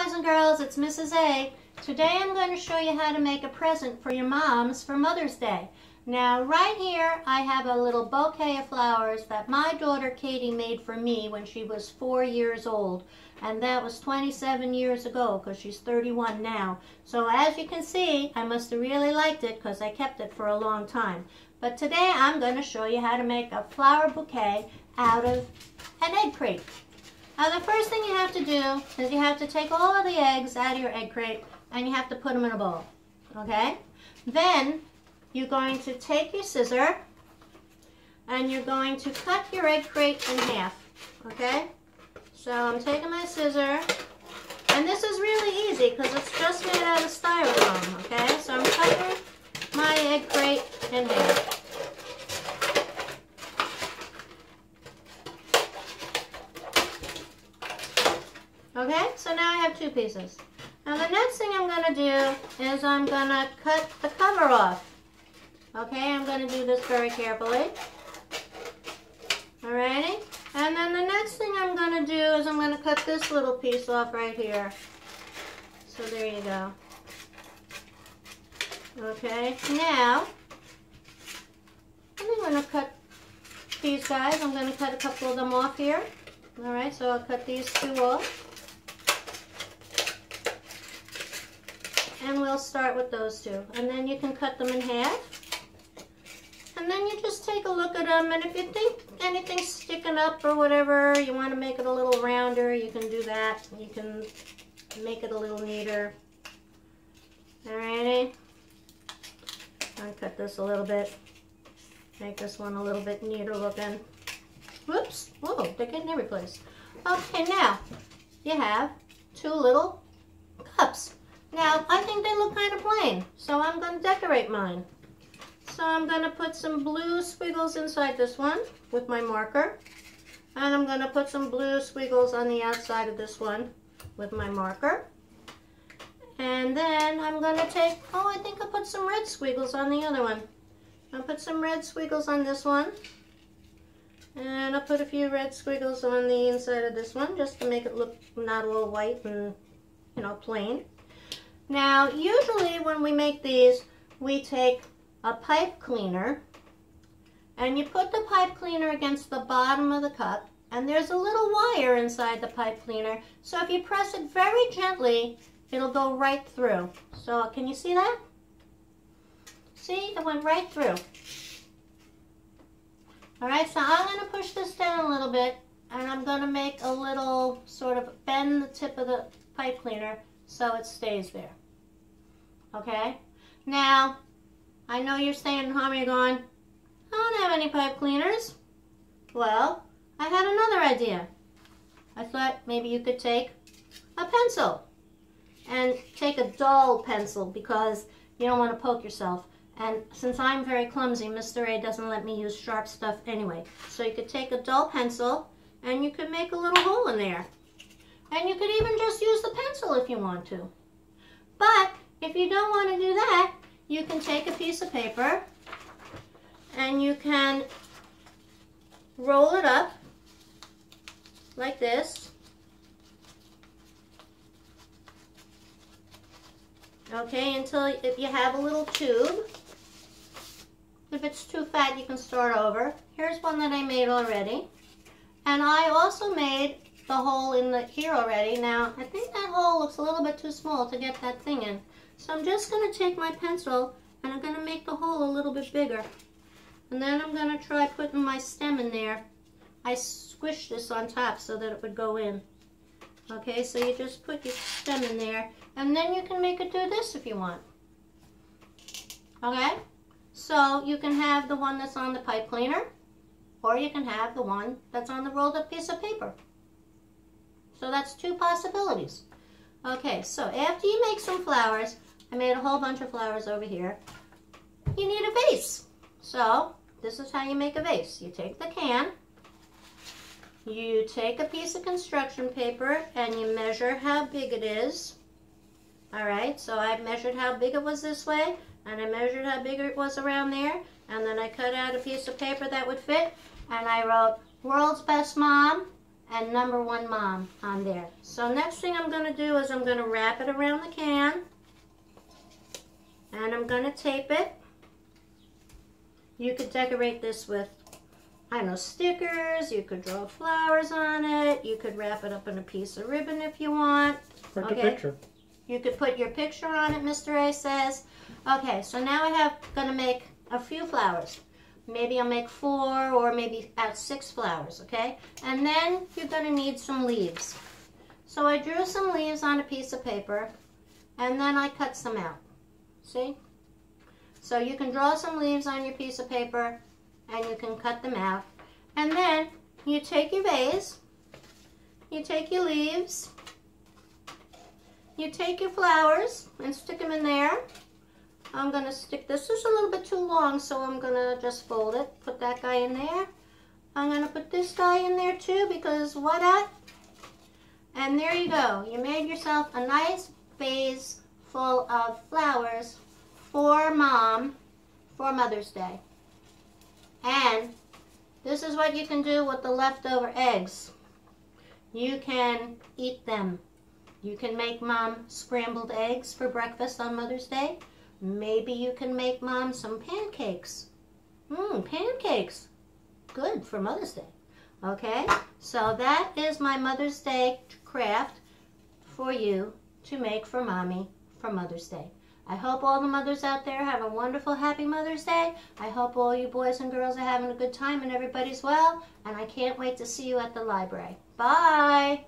guys and girls, it's Mrs. A. Today I'm going to show you how to make a present for your moms for Mother's Day. Now right here I have a little bouquet of flowers that my daughter Katie made for me when she was 4 years old. And that was 27 years ago because she's 31 now. So as you can see, I must have really liked it because I kept it for a long time. But today I'm going to show you how to make a flower bouquet out of an egg crate. Now the first thing you have to do is you have to take all of the eggs out of your egg crate and you have to put them in a bowl, okay? Then you're going to take your scissor and you're going to cut your egg crate in half, okay? So I'm taking my scissor, and this is really easy because it's just made out of styrofoam, okay? So I'm cutting my egg crate in half. Okay, so now I have two pieces. Now the next thing I'm going to do is I'm going to cut the cover off. Okay, I'm going to do this very carefully. Alrighty, and then the next thing I'm going to do is I'm going to cut this little piece off right here. So there you go. Okay, now I'm going to cut these guys. I'm going to cut a couple of them off here. Alright, so I'll cut these two off. And we'll start with those two. And then you can cut them in half. And then you just take a look at them. And if you think anything's sticking up or whatever, you want to make it a little rounder, you can do that. You can make it a little neater. Alrighty. I'll cut this a little bit. Make this one a little bit neater looking. Whoops. Whoa, they're getting every place. Okay, now you have two little cups. Now, I think they look kind of plain, so I'm going to decorate mine. So I'm going to put some blue squiggles inside this one with my marker. And I'm going to put some blue squiggles on the outside of this one with my marker. And then I'm going to take, I think I'll put some red squiggles on the other one. I'll put some red squiggles on this one. And I'll put a few red squiggles on the inside of this one just to make it look not all white and, plain. Now, usually when we make these, we take a pipe cleaner and you put the pipe cleaner against the bottom of the cup, and there's a little wire inside the pipe cleaner, so if you press it very gently, it'll go right through. So can you see that? See, it went right through. Alright, so I'm going to push this down a little bit, and I'm going to make a little sort of bend the tip of the pipe cleaner so it stays there. Okay? Now, I know you're staying at home, you're going, I don't have any pipe cleaners. Well, I had another idea. I thought maybe you could take a pencil and take a dull pencil because you don't want to poke yourself. And since I'm very clumsy, Mr. A doesn't let me use sharp stuff anyway. So you could take a dull pencil and you could make a little hole in there. And you could even just use the pencil if you want to. But if you don't want to do that, you can take a piece of paper and you can roll it up like this. Okay, until if you have a little tube. If it's too fat, you can start over. Here's one that I made already. And I also made the hole in here already. Now, I think that hole looks a little bit too small to get that thing in. So I'm just going to take my pencil and I'm going to make the hole a little bit bigger. And then I'm going to try putting my stem in there. I squished this on top so that it would go in. Okay, so you just put your stem in there and then you can make it do this if you want. Okay, so you can have the one that's on the pipe cleaner or you can have the one that's on the rolled up piece of paper. So that's two possibilities. Okay, so after you make some flowers, I made a whole bunch of flowers over here, you need a vase. So this is how you make a vase. You take the can, you take a piece of construction paper and you measure how big it is. Alright, so I measured how big it was this way and I measured how big it was around there, and then I cut out a piece of paper that would fit and I wrote World's Best Mom and number 1 mom on there. So next thing I'm going to do is I'm going to wrap it around the can. And I'm going to tape it. You could decorate this with, I don't know, stickers. You could draw flowers on it. You could wrap it up in a piece of ribbon if you want. Or the picture. You could put your picture on it, Mr. A says. Okay, so now I have going to make a few flowers. Maybe I'll make 4 or maybe add 6 flowers, okay? And then you're going to need some leaves. So I drew some leaves on a piece of paper and then I cut some out. See? So you can draw some leaves on your piece of paper and you can cut them out. And then you take your vase, you take your leaves, you take your flowers and stick them in there. I'm going to stick this is a little bit too long, so I'm going to just fold it. Put that guy in there. I'm going to put this guy in there too because why not? And there you go. You made yourself a nice vase full of flowers for Mom for Mother's Day. And this is what you can do with the leftover eggs. You can eat them. You can make Mom scrambled eggs for breakfast on Mother's Day. Maybe you can make Mom some pancakes. Pancakes. Good for Mother's Day. Okay, so that is my Mother's Day craft for you to make for Mommy for Mother's Day. I hope all the mothers out there have a wonderful, happy Mother's Day. I hope all you boys and girls are having a good time and everybody's well. And I can't wait to see you at the library. Bye.